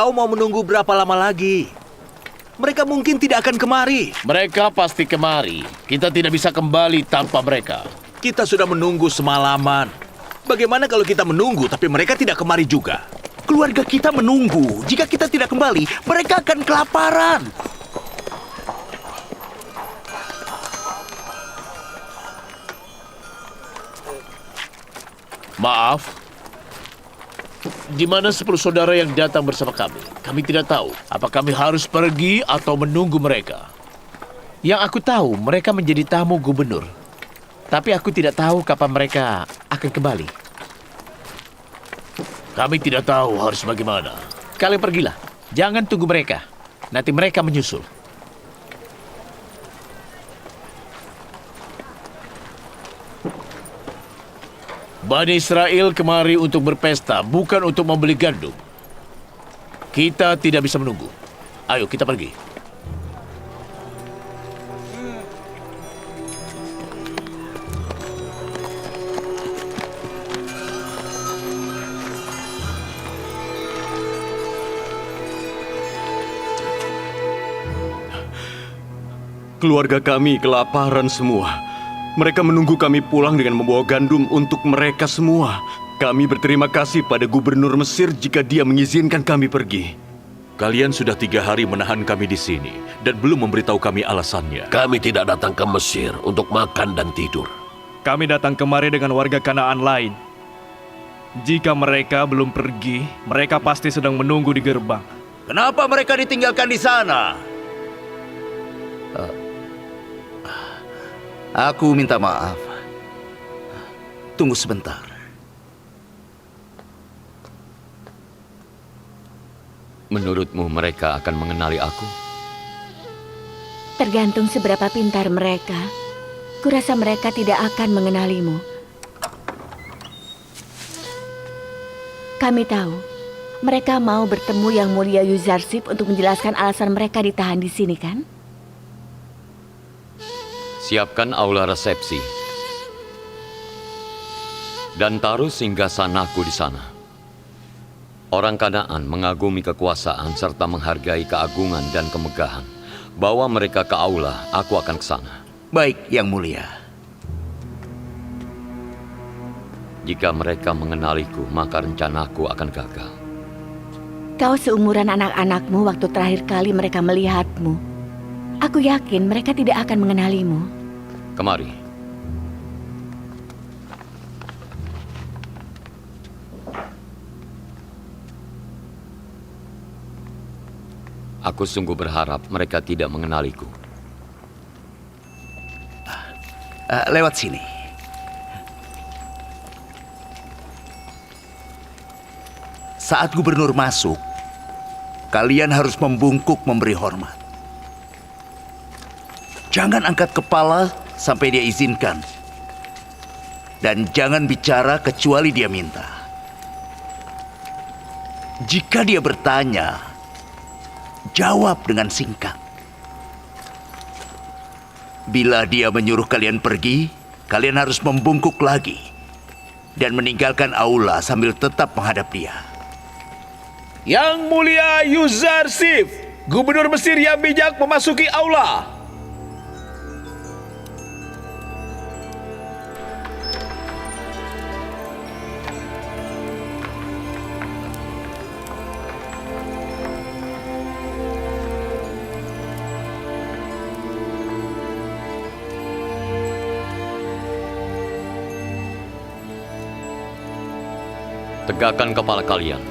Kau mau menunggu berapa lama lagi? Mereka mungkin tidak akan kemari. Mereka pasti kemari. Kita tidak bisa kembali tanpa mereka. Kita sudah menunggu semalaman. Bagaimana kalau kita menunggu tapi mereka tidak kemari juga? Keluarga kita menunggu. Jika kita tidak kembali, mereka akan kelaparan. Maaf. Di mana 10 saudara yang datang bersama kami? Kami tidak tahu. Apa kami harus pergi atau menunggu mereka? Yang aku tahu, mereka menjadi tamu gubernur. Tapi aku tidak tahu kapan mereka akan kembali. Kami tidak tahu harus bagaimana. Kalian pergilah. Jangan tunggu mereka. Nanti mereka menyusul. Bani Israel kemari untuk berpesta, bukan untuk membeli gandum. Kita tidak bisa menunggu. Ayo kita pergi. Keluarga kami kelaparan semua. Mereka menunggu kami pulang dengan membawa gandum untuk mereka semua. Kami berterima kasih pada gubernur Mesir jika dia mengizinkan kami pergi. Kalian sudah 3 hari menahan kami di sini dan belum memberitahu kami alasannya. Kami tidak datang ke Mesir untuk makan dan tidur. Kami datang kemari dengan warga Kanaan lain. Jika mereka belum pergi, mereka pasti sedang menunggu di gerbang. Kenapa mereka ditinggalkan di sana? Aku minta maaf. Tunggu sebentar. Menurutmu mereka akan mengenali aku? Tergantung seberapa pintar mereka. Kurasa mereka tidak akan mengenalimu. Kami tahu, mereka mau bertemu Yang Mulia Yuzarsif untuk menjelaskan alasan mereka ditahan di sini, kan? Siapkan aula resepsi dan taruh singgasanaku di sana. Orang Kanaan mengagumi kekuasaan serta menghargai keagungan dan kemegahan. Bawa mereka ke aula, aku akan ke sana. Baik, Yang Mulia. Jika mereka mengenaliku, maka rencanaku akan gagal. Kau seumuran anak-anakmu waktu terakhir kali mereka melihatmu. Aku yakin mereka tidak akan mengenalimu. Kemari. Aku sungguh berharap mereka tidak mengenaliku. Lewat sini. Saat gubernur masuk, kalian harus membungkuk memberi hormat. Jangan angkat kepala sampai dia izinkan. Dan jangan bicara kecuali dia minta. Jika dia bertanya, jawab dengan singkat. Bila dia menyuruh kalian pergi, kalian harus membungkuk lagi dan meninggalkan aula sambil tetap menghadap dia. Yang Mulia Yuzarsif, Gubernur Mesir yang bijak memasuki aula. Tegakkan kepala kalian.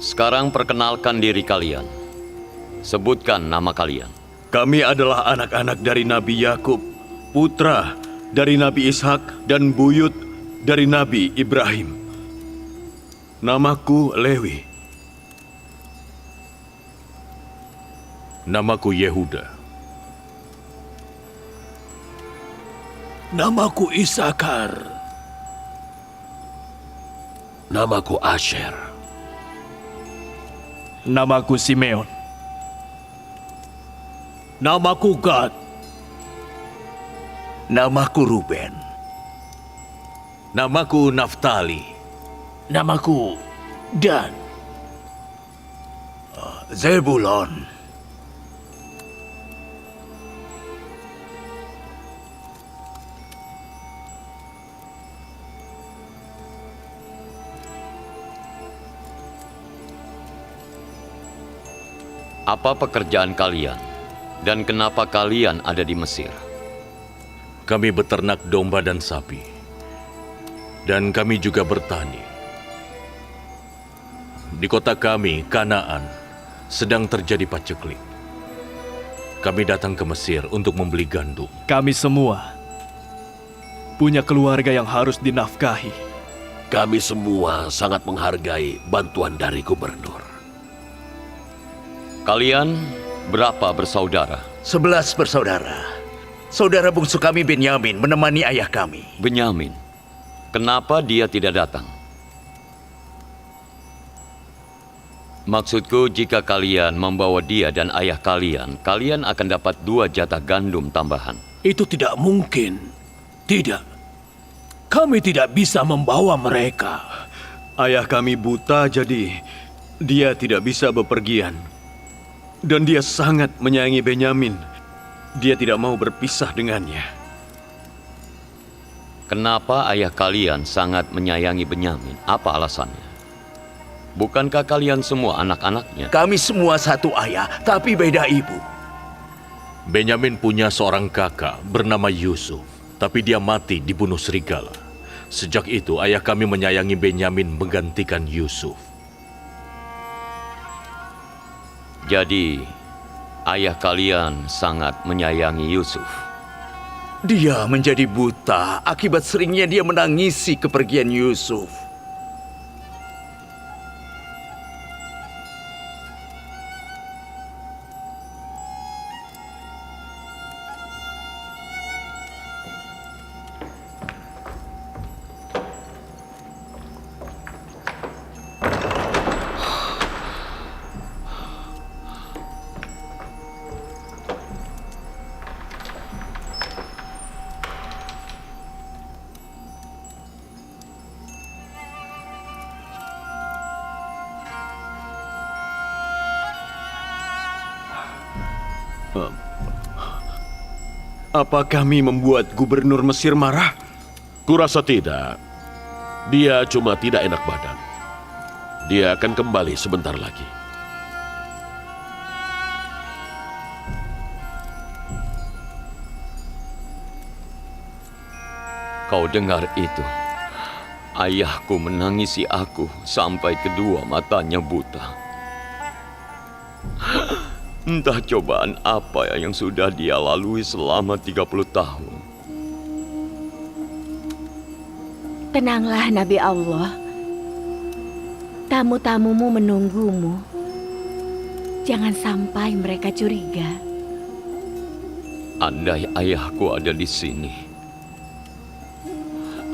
Sekarang perkenalkan diri kalian. Sebutkan nama kalian. Kami adalah anak-anak dari Nabi Yakub, putra dari Nabi Ishak, dan buyut dari Nabi Ibrahim. Namaku Lewi. Namaku Yehuda. Namaku Isakar. Namaku Asher. Namaku Simeon. Namaku Gad. Namaku Ruben. Namaku Naftali. Namaku Dan. Zebulon. Apa pekerjaan kalian? Dan kenapa kalian ada di Mesir? Kami beternak domba dan sapi. Dan kami juga bertani. Di kota kami, Kanaan, sedang terjadi paceklik. Kami datang ke Mesir untuk membeli gandum. Kami semua punya keluarga yang harus dinafkahi. Kami semua sangat menghargai bantuan dari gubernur. Kalian berapa bersaudara? 11 bersaudara. Saudara bungsu kami Benyamin menemani ayah kami. Benyamin. Kenapa dia tidak datang? Maksudku, jika kalian membawa dia dan ayah kalian, kalian akan dapat 2 jatah gandum tambahan. Itu tidak mungkin. Tidak. Kami tidak bisa membawa mereka. Ayah kami buta, jadi dia tidak bisa bepergian. Dan dia sangat menyayangi Benyamin. Dia tidak mau berpisah dengannya. Kenapa ayah kalian sangat menyayangi Benyamin? Apa alasannya? Bukankah kalian semua anak-anaknya? Kami semua satu ayah, tapi beda ibu. Benyamin punya seorang kakak bernama Yusuf, tapi dia mati dibunuh serigala. Sejak itu ayah kami menyayangi Benyamin menggantikan Yusuf. Jadi, ayah kalian sangat menyayangi Yusuf. Dia menjadi buta akibat seringnya dia menangisi kepergian Yusuf. Apa kami membuat gubernur Mesir marah? Kurasa tidak. Dia cuma tidak enak badan. Dia akan kembali sebentar lagi. Kau dengar itu? Ayahku menangisi aku sampai kedua matanya buta. Entah cobaan apa yang sudah dia lalui selama 30 tahun. Tenanglah Nabi Allah. Tamu-tamumu menunggumu. Jangan sampai mereka curiga. Andai ayahku ada di sini,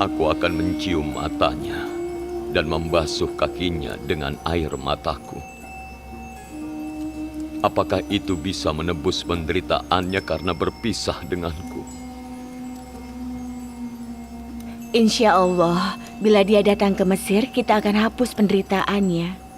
aku akan mencium matanya dan membasuh kakinya dengan air mataku. Apakah itu bisa menebus penderitaannya karena berpisah denganku? Insya Allah, bila dia datang ke Mesir, kita akan hapus penderitaannya.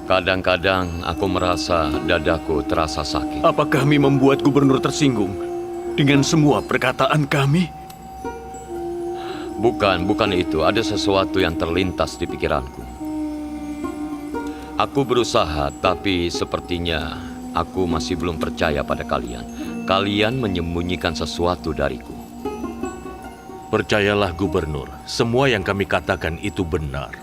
Kadang-kadang aku merasa dadaku terasa sakit. Apa kami membuat gubernur tersinggung dengan semua perkataan kami? Bukan itu. Ada sesuatu yang terlintas di pikiranku. Aku berusaha, tapi sepertinya aku masih belum percaya pada kalian. Kalian menyembunyikan sesuatu dariku. Percayalah Gubernur, semua yang kami katakan itu benar.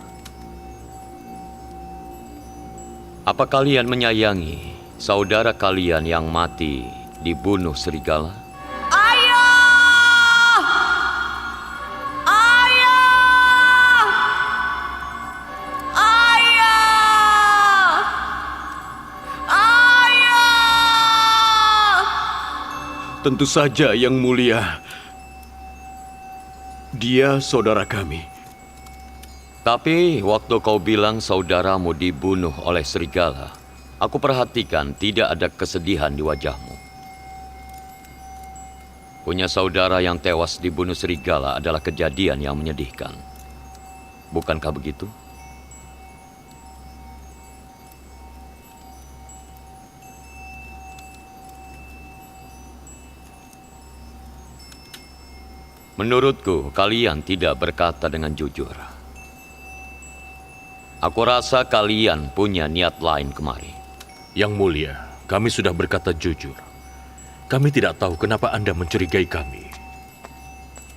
Apa kalian menyayangi saudara kalian yang mati dibunuh serigala? Tentu saja, Yang Mulia. Dia saudara kami. Tapi waktu kau bilang saudaramu dibunuh oleh serigala, aku perhatikan tidak ada kesedihan di wajahmu. Punya saudara yang tewas dibunuh serigala adalah kejadian yang menyedihkan. Bukankah begitu? Menurutku, kalian tidak berkata dengan jujur. Aku rasa kalian punya niat lain kemari. Yang Mulia, kami sudah berkata jujur. Kami tidak tahu kenapa Anda mencurigai kami.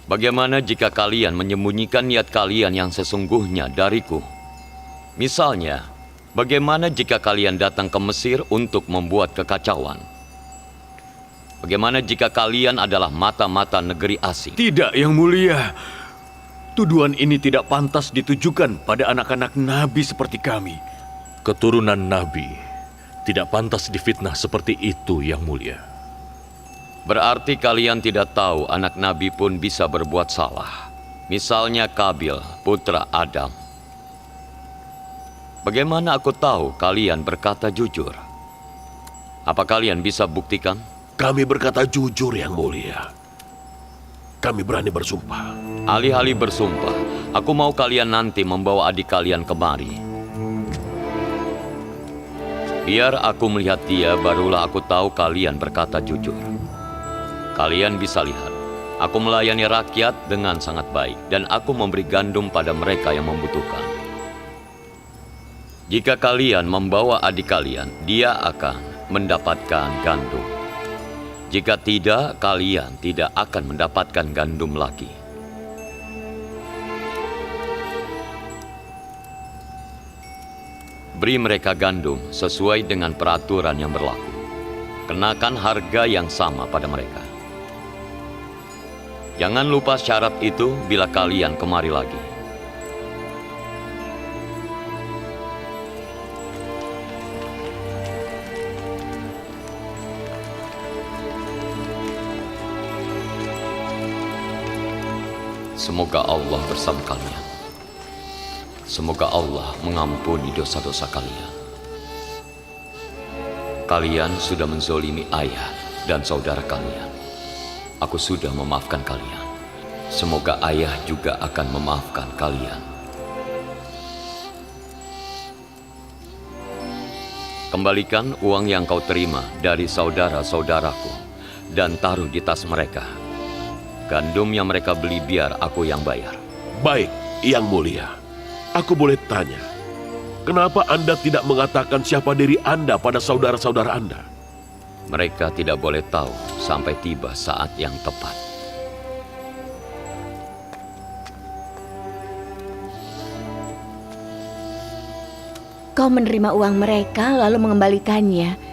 Bagaimana jika kalian menyembunyikan niat kalian yang sesungguhnya dariku? Misalnya, bagaimana jika kalian datang ke Mesir untuk membuat kekacauan? Bagaimana jika kalian adalah mata-mata negeri asing? Tidak, Yang Mulia. Tuduhan ini tidak pantas ditujukan pada anak-anak nabi seperti kami. Keturunan Nabi tidak pantas difitnah seperti itu, Yang Mulia. Berarti kalian tidak tahu anak nabi pun bisa berbuat salah. Misalnya Kabil, putra Adam. Bagaimana aku tahu kalian berkata jujur? Apa kalian bisa buktikan? Kami berkata jujur, Yang Mulia. Kami berani bersumpah. Alih-alih bersumpah, aku mau kalian nanti membawa adik kalian kemari. Biar aku melihat dia, barulah aku tahu kalian berkata jujur. Kalian bisa lihat, aku melayani rakyat dengan sangat baik, dan aku memberi gandum pada mereka yang membutuhkan. Jika kalian membawa adik kalian, dia akan mendapatkan gandum. Jika tidak, kalian tidak akan mendapatkan gandum lagi. Beri mereka gandum sesuai dengan peraturan yang berlaku. Kenakan harga yang sama pada mereka. Jangan lupa syarat itu bila kalian kemari lagi. Semoga Allah bersama kalian. Semoga Allah mengampuni dosa-dosa kalian. Kalian sudah menzolimi ayah dan saudara kalian. Aku sudah memaafkan kalian. Semoga ayah juga akan memaafkan kalian. Kembalikan uang yang kau terima dari saudara-saudaraku dan taruh di tas mereka. Gandum yang mereka beli biar aku yang bayar. Baik, Yang Mulia. Aku boleh tanya, kenapa Anda tidak mengatakan siapa diri Anda pada saudara-saudara Anda? Mereka tidak boleh tahu sampai tiba saat yang tepat. Kau menerima uang mereka lalu mengembalikannya.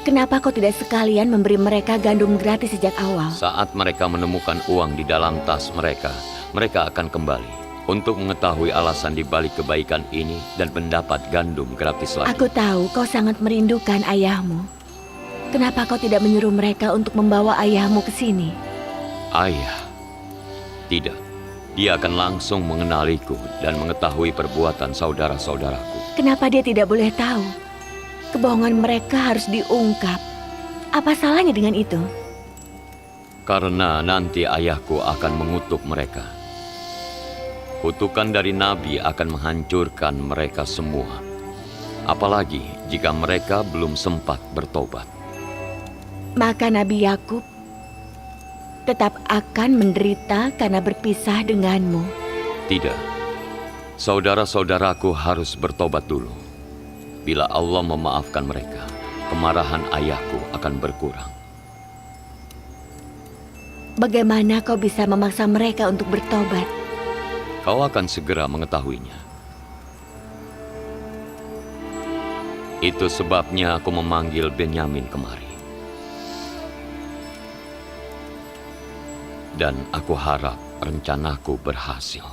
Kenapa kau tidak sekalian memberi mereka gandum gratis sejak awal? Saat mereka menemukan uang di dalam tas mereka, mereka akan kembali untuk mengetahui alasan di balik kebaikan ini dan mendapat gandum gratis lagi. Aku tahu kau sangat merindukan ayahmu. Kenapa kau tidak menyuruh mereka untuk membawa ayahmu ke sini? Ayah? Tidak. Dia akan langsung mengenaliku dan mengetahui perbuatan saudara-saudaraku. Kenapa dia tidak boleh tahu? Kebohongan mereka harus diungkap. Apa salahnya dengan itu? Karena nanti ayahku akan mengutuk mereka. Kutukan dari Nabi akan menghancurkan mereka semua. Apalagi jika mereka belum sempat bertobat. Maka Nabi Yakub tetap akan menderita karena berpisah denganmu. Tidak. Saudara-saudaraku harus bertobat dulu. Bila Allah memaafkan mereka, kemarahan ayahku akan berkurang. Bagaimana kau bisa memaksa mereka untuk bertobat? Kau akan segera mengetahuinya. Itu sebabnya aku memanggil Benyamin kemari. Dan aku harap rencanaku berhasil.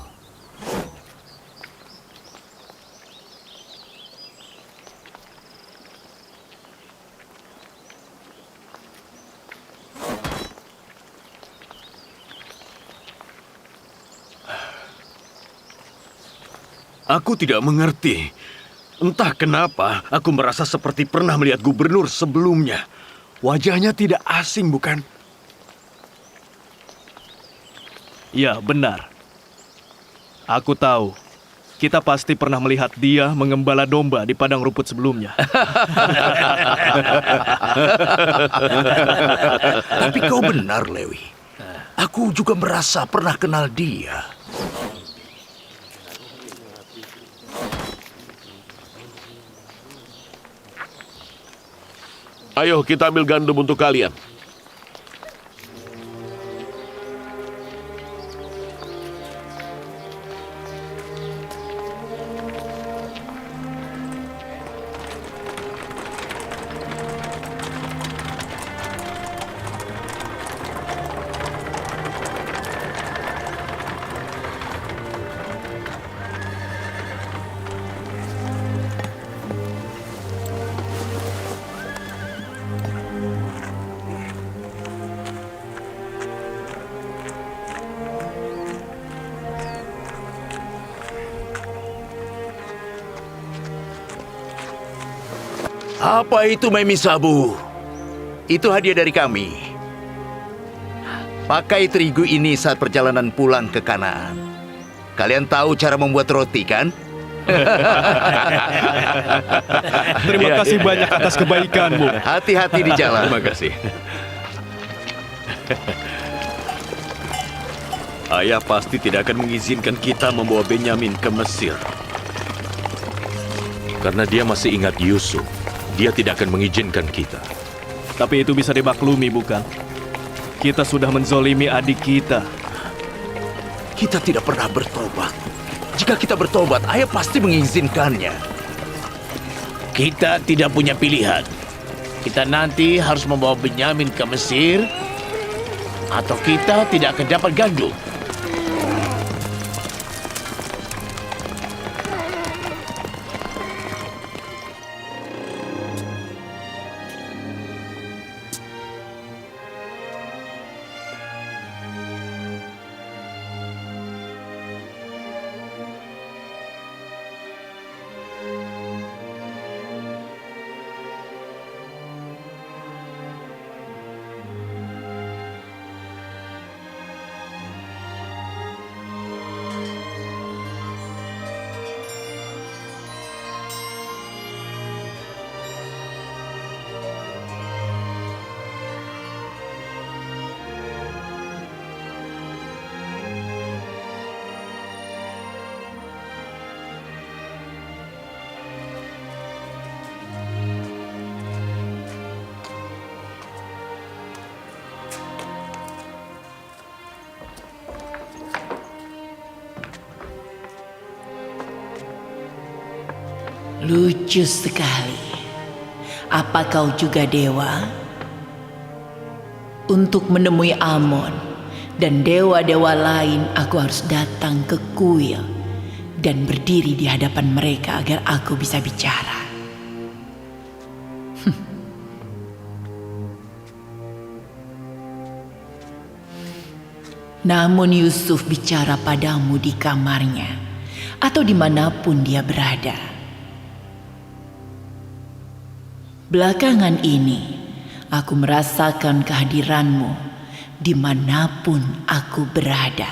Aku tidak mengerti. Entah kenapa aku merasa seperti pernah melihat gubernur sebelumnya. Wajahnya tidak asing, bukan? Ya, benar. Aku tahu. Kita pasti pernah melihat dia mengembala domba di padang rumput sebelumnya. Tapi kau benar, Lewi. Aku juga merasa pernah kenal dia. Ayo kita ambil gandum untuk kalian. Apa itu Memi Sabu? Itu hadiah dari kami. Pakai terigu ini saat perjalanan pulang ke Kanaan. Kalian tahu cara membuat roti, kan? Terima kasih banyak atas kebaikanmu. Hati-hati di jalan. Terima kasih. Ayah pasti tidak akan mengizinkan kita membawa Benyamin ke Mesir. Karena dia masih ingat Yusuf, dia tidak akan mengizinkan kita. Tapi itu bisa dimaklumi, bukan? Kita sudah menzolimi adik kita. Kita tidak pernah bertobat. Jika kita bertobat, ayah pasti mengizinkannya. Kita tidak punya pilihan. Kita nanti harus membawa Benyamin ke Mesir, atau kita tidak akan dapat gandum. Lucu sekali. Apa kau juga dewa? Untuk menemui Amon dan dewa-dewa lain, aku harus datang ke kuil dan berdiri di hadapan mereka agar aku bisa bicara. Namun Yusuf bicara padamu di kamarnya atau dimanapun dia berada. Belakangan ini, aku merasakan kehadiranmu dimanapun aku berada.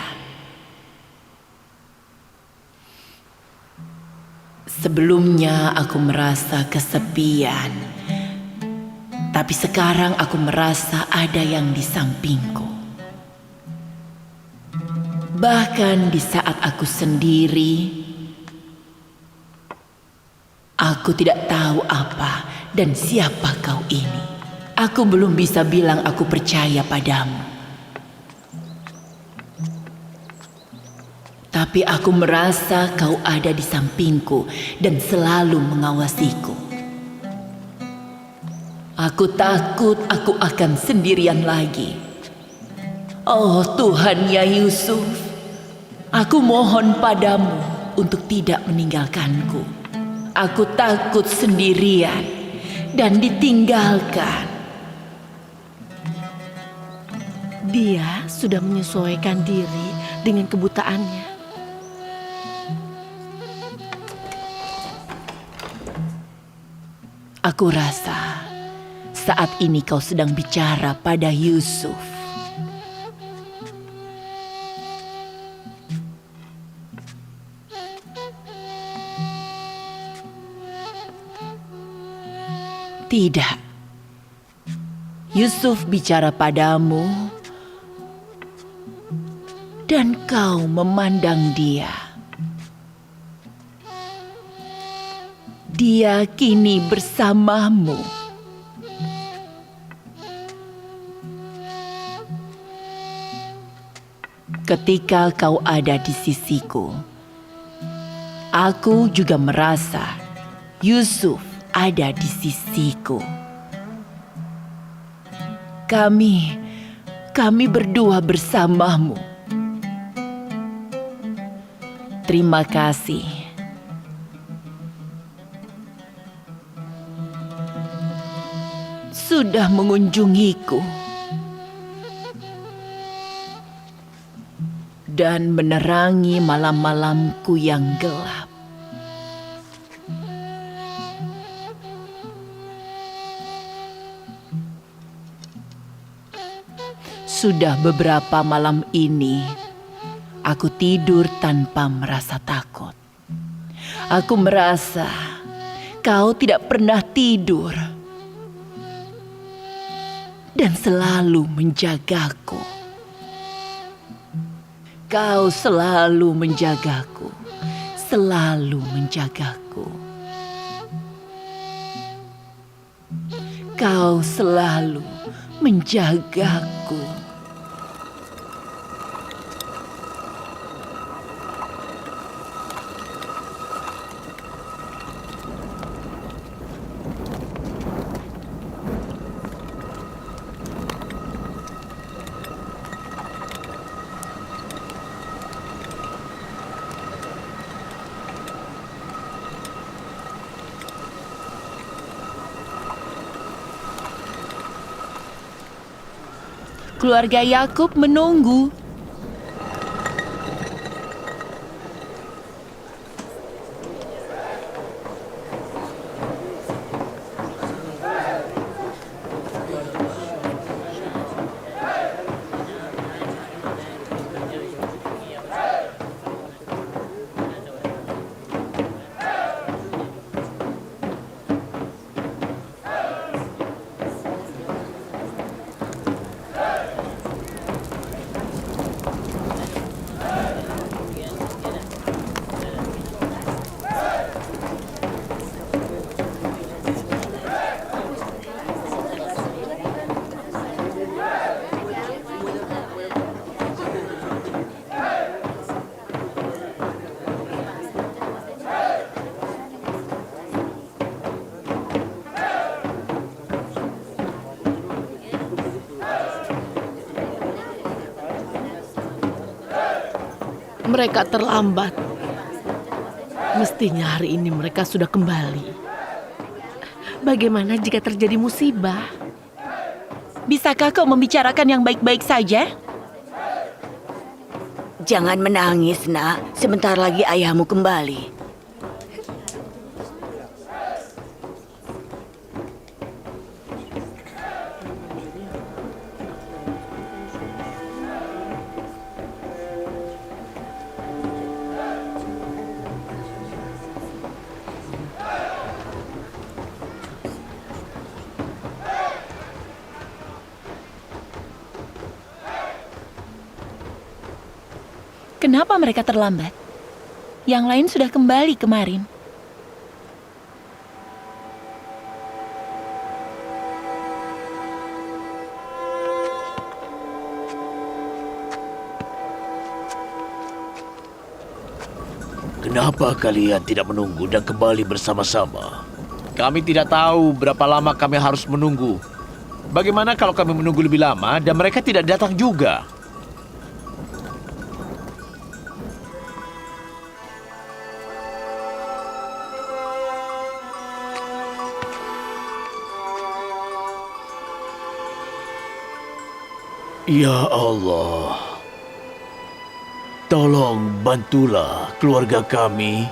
Sebelumnya aku merasa kesepian, tapi sekarang aku merasa ada yang di sampingku. Bahkan di saat aku sendiri, aku tidak tahu apa dan siapa kau ini. Aku belum bisa bilang aku percaya padamu. Tapi aku merasa kau ada di sampingku dan selalu mengawasiku. Aku takut aku akan sendirian lagi. Oh Tuhan ya Yusuf, aku mohon padamu untuk tidak meninggalkanku. Aku takut sendirian dan ditinggalkan. Dia sudah menyesuaikan diri dengan kebutaannya. Aku rasa saat ini kau sedang bicara pada Yusuf. Tidak. Yusuf bicara padamu dan kau memandang dia. Dia kini bersamamu. Ketika kau ada di sisiku, aku juga merasa Yusuf ada di sisiku. Kami berdua bersamamu. Terima kasih. Sudah mengunjungiku dan menerangi malam-malamku yang gelap. Sudah beberapa malam ini aku tidur tanpa merasa takut. Aku merasa kau tidak pernah tidur dan selalu menjagaku. Kau selalu menjagaku, selalu menjagaku. Kau selalu menjagaku. Keluarga Yakub menunggu. Mereka terlambat. Mestinya hari ini mereka sudah kembali. Bagaimana jika terjadi musibah? Bisakah kau membicarakan yang baik-baik saja? Jangan menangis, nak. Sebentar lagi ayahmu kembali. Kenapa mereka terlambat? Yang lain sudah kembali kemarin. Kenapa kalian tidak menunggu dan kembali bersama-sama? Kami tidak tahu berapa lama kami harus menunggu. Bagaimana kalau kami menunggu lebih lama dan mereka tidak datang juga? Ya Allah, tolong bantulah keluarga kami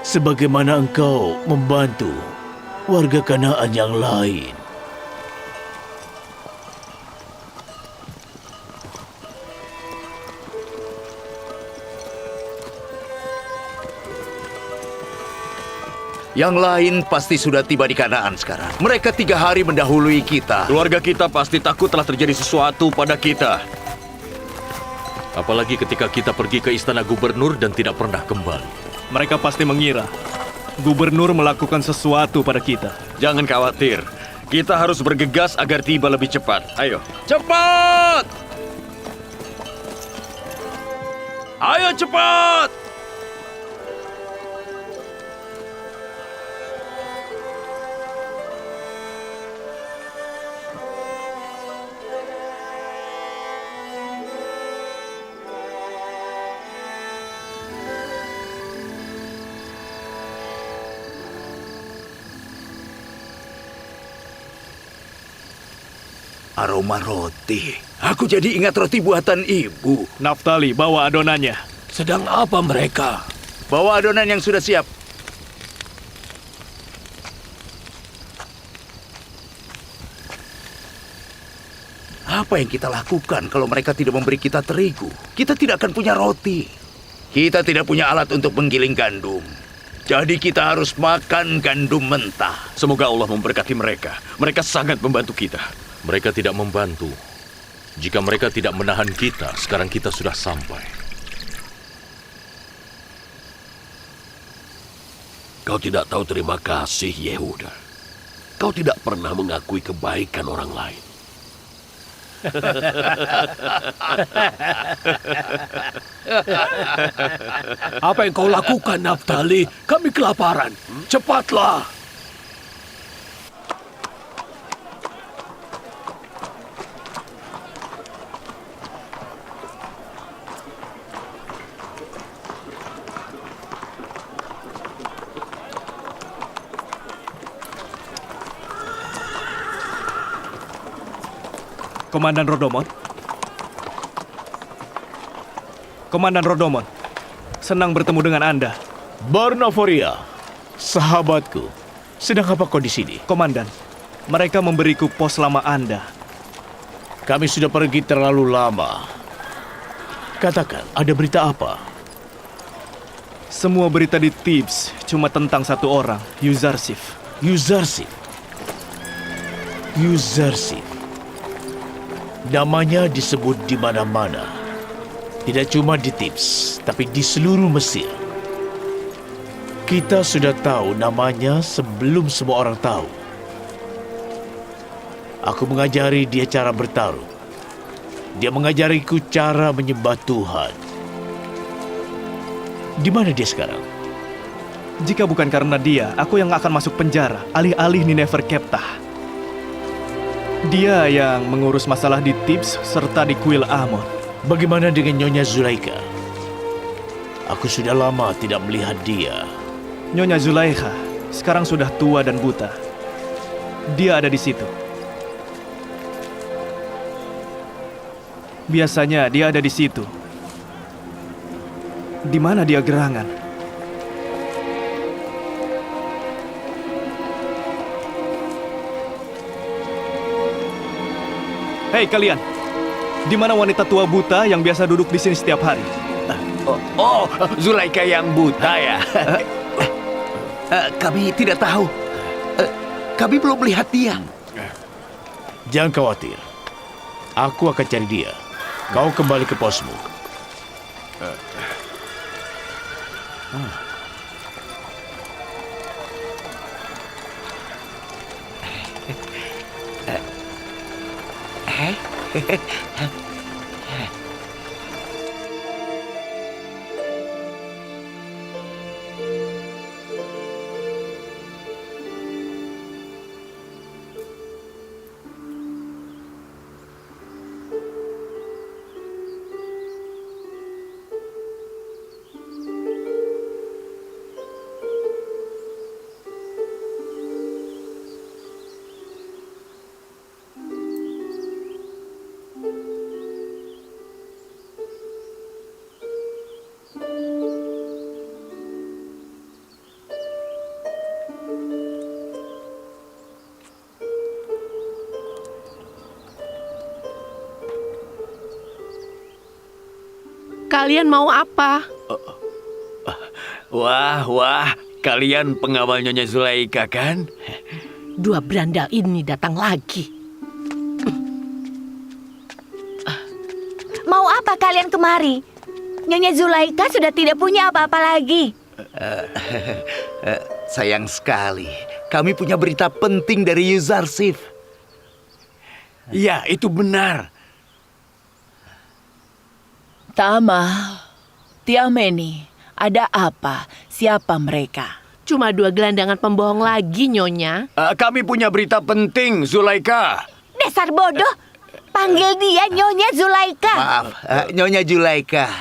sebagaimana Engkau membantu warga Kanaan yang lain. Yang lain pasti sudah tiba di Kanaan sekarang. Mereka 3 hari mendahului kita. Keluarga kita pasti takut telah terjadi sesuatu pada kita. Apalagi ketika kita pergi ke istana gubernur dan tidak pernah kembali. Mereka pasti mengira gubernur melakukan sesuatu pada kita. Jangan khawatir. Kita harus bergegas agar tiba lebih cepat. Ayo. Cepat! Ayo cepat! Aroma roti. Aku jadi ingat roti buatan ibu. Naftali, bawa adonannya. Sedang apa mereka? Bawa adonan yang sudah siap. Apa yang kita lakukan kalau mereka tidak memberi kita terigu? Kita tidak akan punya roti. Kita tidak punya alat untuk menggiling gandum. Jadi kita harus makan gandum mentah. Semoga Allah memberkati mereka. Mereka sangat membantu kita. Mereka tidak membantu. Jika mereka tidak menahan kita, sekarang kita sudah sampai. Kau tidak tahu terima kasih, Yehuda. Kau tidak pernah mengakui kebaikan orang lain. Apa yang kau lakukan, Naftali? Kami kelaparan. Cepatlah. Komandan Rodomon. Komandan Rodomon, senang bertemu dengan Anda. Barnaforia, sahabatku, sedang apa kau di sini? Komandan, mereka memberiku pos lama Anda. Kami sudah pergi terlalu lama. Katakan, ada berita apa? Semua berita di Thebes cuma tentang satu orang, Yuzarsif. Yuzarsif. Namanya disebut di mana-mana. Tidak cuma di Thebes, tapi di seluruh Mesir. Kita sudah tahu namanya sebelum semua orang tahu. Aku mengajari dia cara bertarung. Dia mengajariku cara menyembah Tuhan. Di mana dia sekarang? Jika bukan karena dia, aku yang akan masuk penjara, alih-alih Neferkeptah. Dia yang mengurus masalah di Thebes serta di kuil Amon. Bagaimana dengan Nyonya Zulaika? Aku sudah lama tidak melihat dia. Nyonya Zulaikha sekarang sudah tua dan buta. Dia ada di situ. Biasanya dia ada di situ. Di mana dia gerangan? Hei kalian, di mana wanita tua buta yang biasa duduk di sini setiap hari? Oh, Zulaika yang buta ya? Kami tidak tahu. Kami belum melihat dia. Jangan khawatir. Aku akan cari dia. Kau kembali ke posmu. Kalian mau apa? Wah, kalian pengawal Nyonya Zulaika kan? Dua berandal ini datang lagi. Mau apa kalian kemari? Nyonya Zulaika sudah tidak punya apa-apa lagi. Sayang sekali, kami punya berita penting dari Yuzarsif. Ya, itu benar. Tama, Tiameni, ada apa? Siapa mereka? Cuma dua gelandangan pembohong lagi, Nyonya. Kami punya berita penting, Zulaika. Dasar bodoh. Panggil dia Nyonya Zulaika. Maaf, Nyonya Zulaika.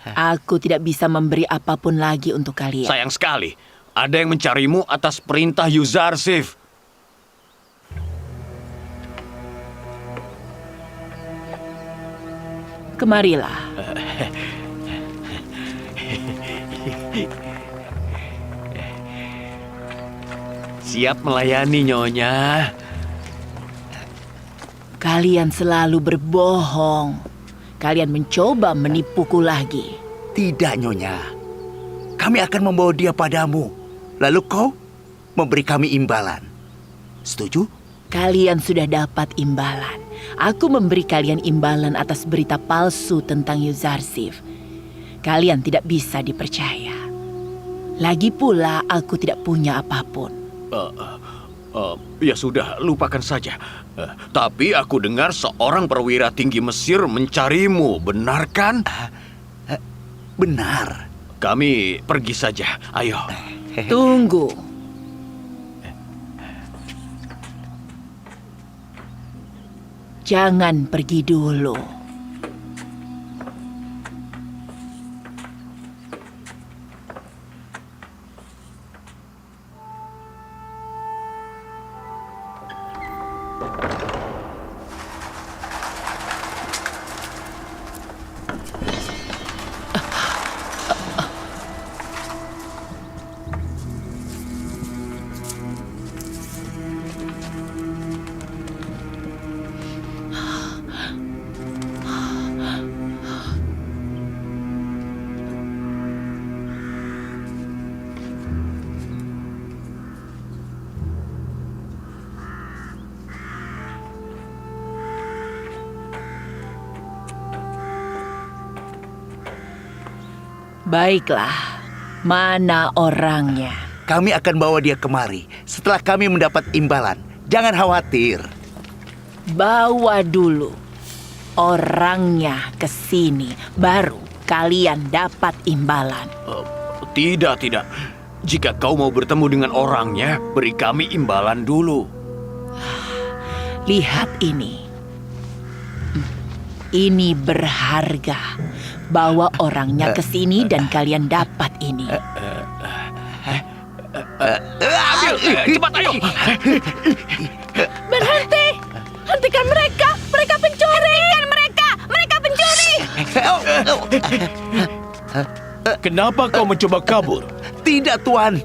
Aku tidak bisa memberi apapun lagi untuk kalian. Sayang sekali, ada yang mencarimu atas perintah Yuzarsif. Kemarilah. Siap melayani, Nyonya. Kalian selalu berbohong. Kalian mencoba menipuku lagi. Tidak, Nyonya. Kami akan membawa dia padamu. Lalu kau memberi kami imbalan. Setuju? Kalian sudah dapat imbalan. Aku memberi kalian imbalan atas berita palsu tentang Yuzarsif. Kalian tidak bisa dipercaya. Lagi pula aku tidak punya apapun. Ya sudah, lupakan saja. Tapi aku dengar seorang perwira tinggi Mesir mencarimu, benar kan? Benar. Kami pergi saja, ayo. Tunggu. Jangan pergi dulu. Baiklah, mana orangnya? Kami akan bawa dia kemari setelah kami mendapat imbalan. Jangan khawatir. Bawa dulu orangnya ke sini, baru kalian dapat imbalan. Tidak. Jika kau mau bertemu dengan orangnya, beri kami imbalan dulu. Lihat ini. Ini berharga. Bawa orangnya ke sini dan kalian dapat ini. Cepat ayo. Berhenti! Hentikan mereka! Mereka pencuri! Hentikan mereka! Mereka pencuri! Kenapa kau mencoba kabur? Tidak, Tuan.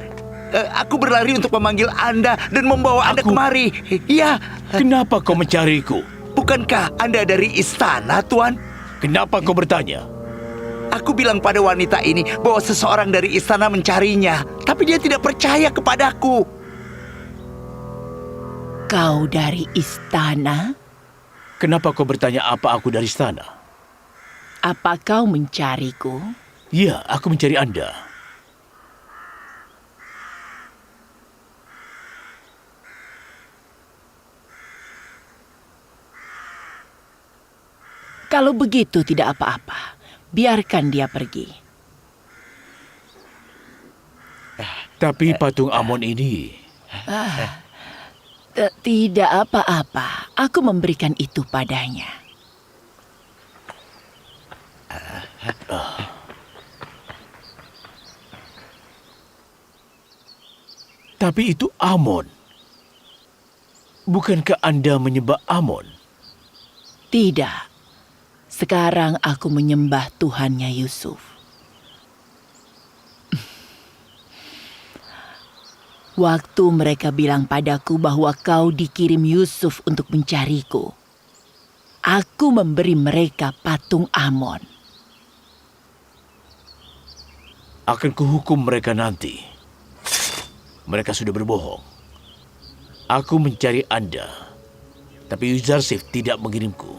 Aku berlari untuk memanggil Anda dan membawa Anda kemari. Iya. Kenapa kau mencariku? Bukankah Anda dari istana, Tuan? Kenapa kau bertanya? Aku bilang pada wanita ini bahwa seseorang dari istana mencarinya, tapi dia tidak percaya kepadaku. Kau dari istana? Kenapa kau bertanya apa aku dari istana? Apa kau mencariku? Ya, aku mencari Anda. Kalau begitu tidak apa-apa. Biarkan dia pergi. Tapi patung Amon ini... Tidak apa-apa. Aku memberikan itu padanya. Tapi itu Amon. Bukankah Anda menyembah Amon? Tidak. Sekarang aku menyembah Tuhannya Yusuf. Waktu mereka bilang padaku bahwa kau dikirim Yusuf untuk mencariku, aku memberi mereka patung Amon. Akan kuhukum mereka nanti. Mereka sudah berbohong. Aku mencari Anda, tapi Yuzarsif tidak mengirimku.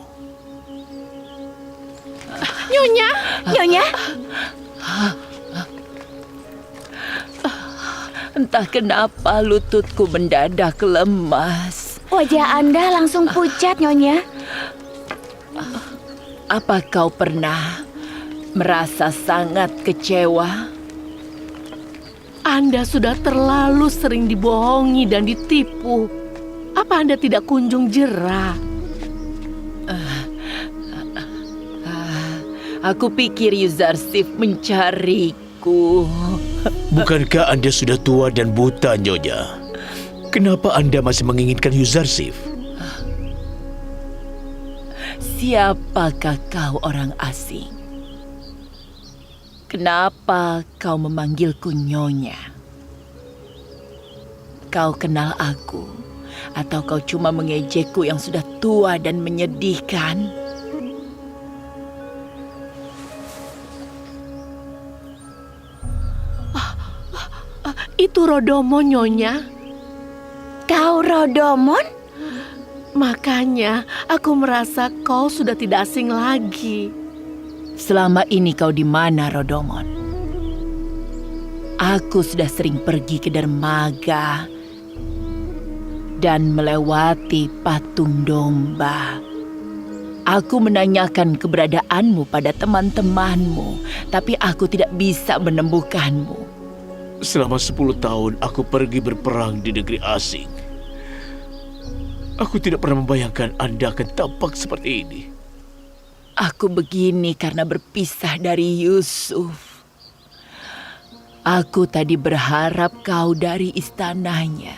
Nyonya, Nyonya. Entah kenapa lututku mendadak lemas. Wajah Anda langsung pucat, Nyonya. Apa kau pernah merasa sangat kecewa? Anda sudah terlalu sering dibohongi dan ditipu. Apa Anda tidak kunjung jera? Aku pikir Yuzarsif mencariku. Bukankah Anda sudah tua dan buta, Nyonya? Kenapa Anda masih menginginkan Yuzarsif? Siapakah kau, orang asing? Kenapa kau memanggilku Nyonya? Kau kenal aku? Atau kau cuma mengejekku yang sudah tua dan menyedihkan? Itu Rodomon, Nyonya. Kau Rodomon? Makanya aku merasa kau sudah tidak asing lagi. Selama ini kau di mana, Rodomon? Aku sudah sering pergi ke dermaga dan melewati patung domba. Aku menanyakan keberadaanmu pada teman-temanmu, tapi aku tidak bisa menemukanmu. Selama 10 tahun aku pergi berperang di negeri asing. Aku tidak pernah membayangkan Anda akan tampak seperti ini. Aku begini karena berpisah dari Yusuf. Aku tadi berharap kau dari istananya.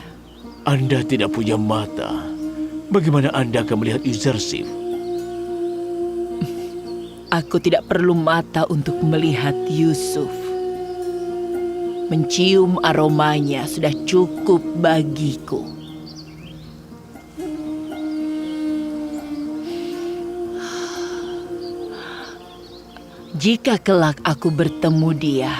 Anda tidak punya mata. Bagaimana Anda akan melihat Yuzarsif? Aku tidak perlu mata untuk melihat Yusuf. Mencium aromanya sudah cukup bagiku. Jika kelak aku bertemu dia,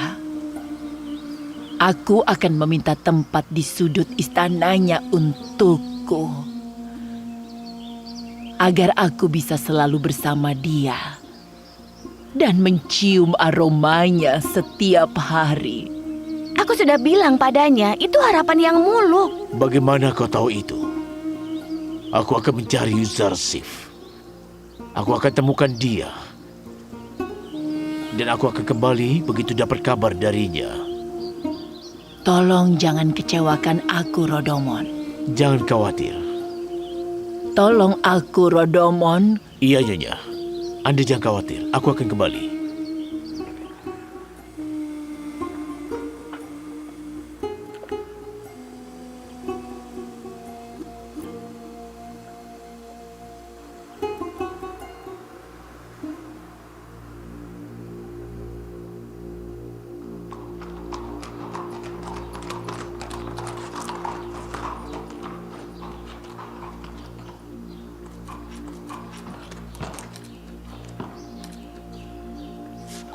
aku akan meminta tempat di sudut istananya untukku. Agar aku bisa selalu bersama dia dan mencium aromanya setiap hari. Aku sudah bilang padanya, itu harapan yang muluk. Bagaimana kau tahu itu? Aku akan mencari Yuzarsif. Aku akan temukan dia. Dan aku akan kembali begitu dapat kabar darinya. Tolong jangan kecewakan aku, Rodomon. Jangan khawatir. Tolong aku, Rodomon. Iya, Nyonya. Anda jangan khawatir. Aku akan kembali.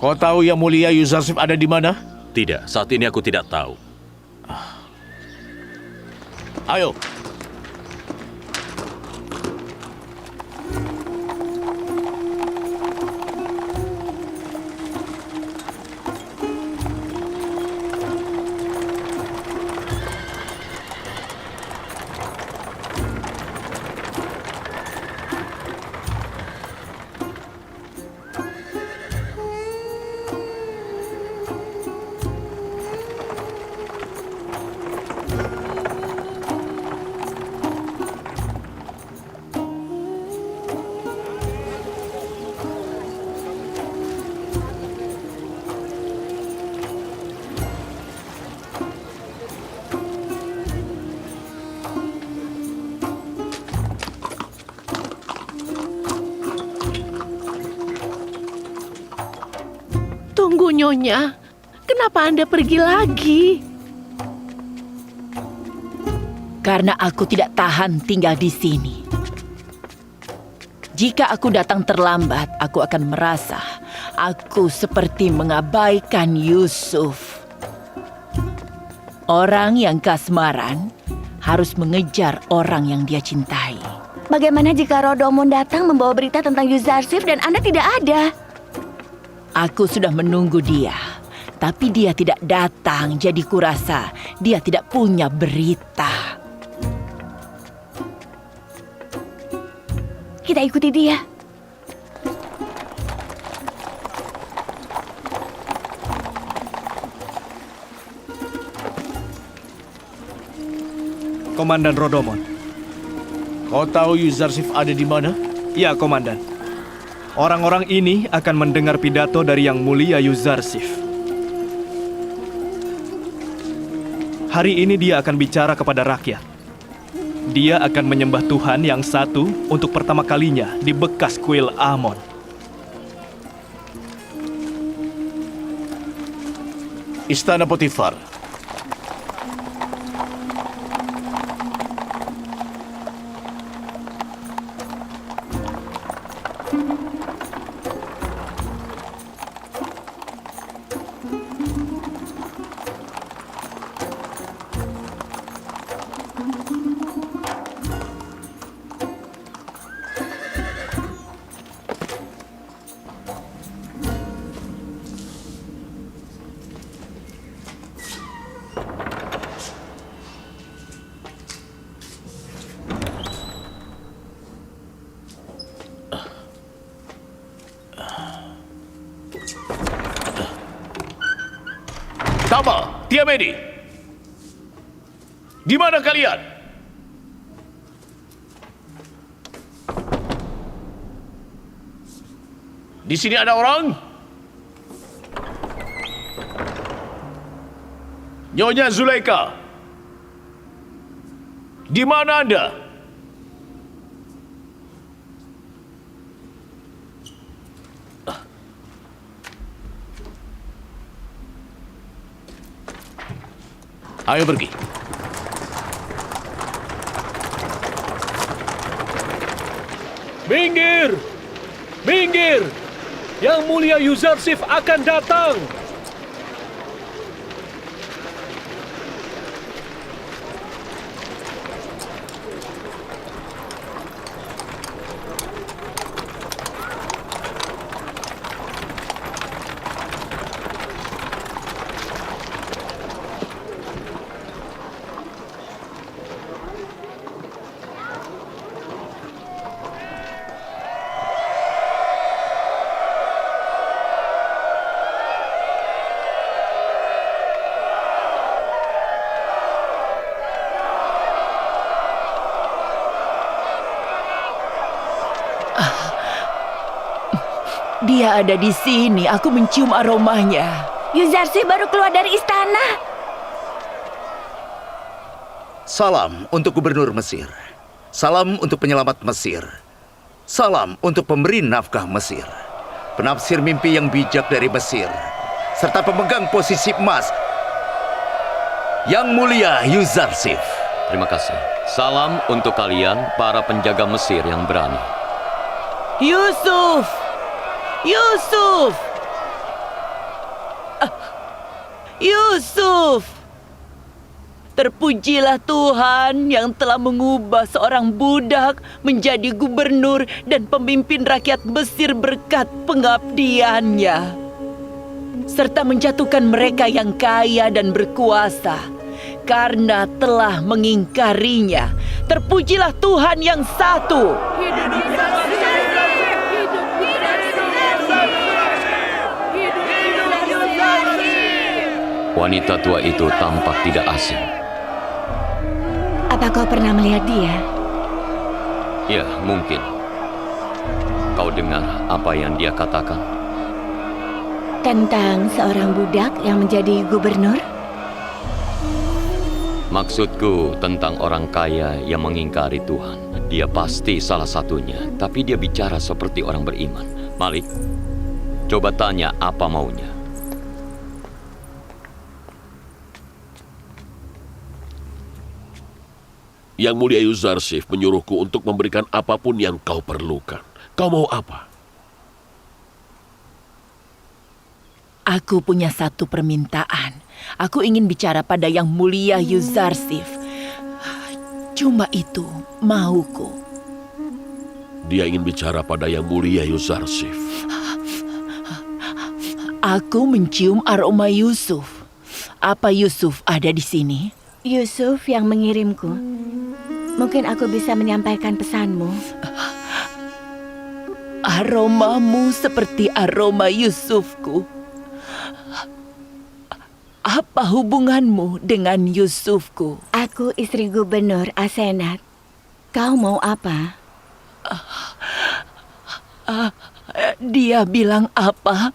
Kau tahu Yang Mulia Yuzarsif ada di mana? Tidak, saat ini aku tidak tahu. Ayo. Tunggu, Nyonya. Kenapa Anda pergi lagi? Karena aku tidak tahan tinggal di sini. Jika aku datang terlambat, aku akan merasa aku seperti mengabaikan Yusuf. Orang yang kasmaran harus mengejar orang yang dia cintai. Bagaimana jika Rodomon datang membawa berita tentang Yuzarsif dan Anda tidak ada? Aku sudah menunggu dia, tapi dia tidak datang, jadi kurasa dia tidak punya berita. Kita ikuti dia. Komandan Rodomon. Kau tahu Yuzarsif ada di mana? Ya, Komandan. Orang-orang ini akan mendengar pidato dari Yang Mulia Yuzarsif. Hari ini dia akan bicara kepada rakyat. Dia akan menyembah Tuhan yang satu untuk pertama kalinya di bekas kuil Amon. Istana Potifar. Tama, Tiamedi. Di mana kalian? Di sini ada orang? Nyonya Zulaika. Di mana Anda? Ayo pergi. Minggir! Minggir! Yang Mulia Yuzarsif akan datang! Dia ada di sini, aku mencium aromanya. Yuzarsif baru keluar dari istana. Salam untuk gubernur Mesir. Salam untuk penyelamat Mesir. Salam untuk pemberi nafkah Mesir. Penafsir mimpi yang bijak dari Mesir. Serta pemegang posisi emas. Yang Mulia Yuzarsif. Terima kasih. Salam untuk kalian, para penjaga Mesir yang berani. Yusuf! Yusuf! Yusuf! Terpujilah Tuhan yang telah mengubah seorang budak menjadi gubernur dan pemimpin rakyat Mesir berkat pengabdiannya, serta menjatuhkan mereka yang kaya dan berkuasa karena telah mengingkarinya. Terpujilah Tuhan yang satu. Wanita tua itu tampak tidak asing. Apa kau pernah melihat dia? Ya, mungkin. Kau dengar apa yang dia katakan? Tentang seorang budak yang menjadi gubernur? Maksudku tentang orang kaya yang mengingkari Tuhan. Dia pasti salah satunya, tapi dia bicara seperti orang beriman. Malik, coba tanya apa maunya. Yang Mulia Yuzarsif menyuruhku untuk memberikan apapun yang kau perlukan. Kau mau apa? Aku punya satu permintaan. Aku ingin bicara pada Yang Mulia Yuzarsif. Cuma itu mauku. Dia ingin bicara pada Yang Mulia Yuzarsif. Aku mencium aroma Yusuf. Apa Yusuf ada di sini? Yusuf yang mengirimku. Mungkin aku bisa menyampaikan pesanmu. Aromamu seperti aroma Yusufku. Apa hubunganmu dengan Yusufku? Aku istri gubernur Asenat. Kau mau apa? Dia bilang apa?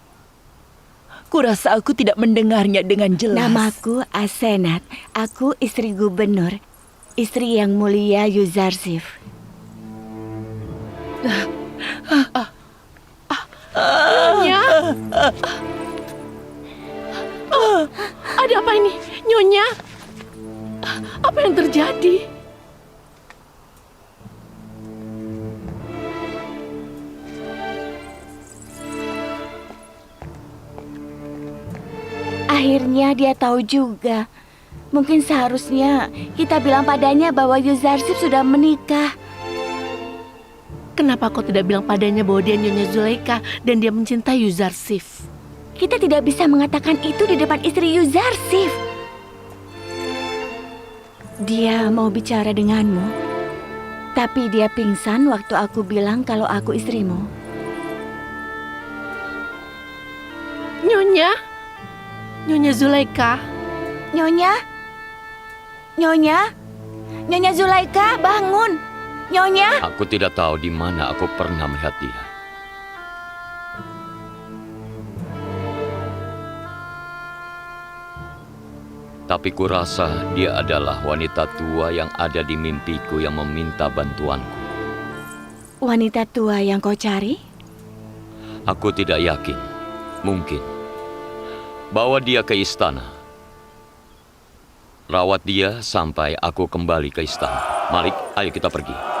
Kurasa aku tidak mendengarnya dengan jelas. Namaku Asenat. Aku istri gubernur. Istri Yang Mulia Yuzarsif. Nyonya. Ada apa ini, Nyonya? Apa yang terjadi? Akhirnya dia tahu juga. Mungkin seharusnya kita bilang padanya bahwa Yuzarsif sudah menikah. Kenapa kau tidak bilang padanya bahwa dia Nyonya Zulaika dan dia mencintai Yuzarsif? Kita tidak bisa mengatakan itu di depan istri Yuzarsif. Dia mau bicara denganmu, tapi dia pingsan waktu aku bilang kalau aku istrimu. Nyonya? Nyonya Zulaika? Nyonya? Nyonya? Nyonya Zulaika, bangun! Nyonya? Aku tidak tahu di mana aku pernah melihat dia. Tapi kurasa dia adalah wanita tua yang ada di mimpiku yang meminta bantuanku. Wanita tua yang kau cari? Aku tidak yakin, mungkin. Bawa dia ke istana. Rawat dia sampai aku kembali ke istana. Malik, ayo kita pergi.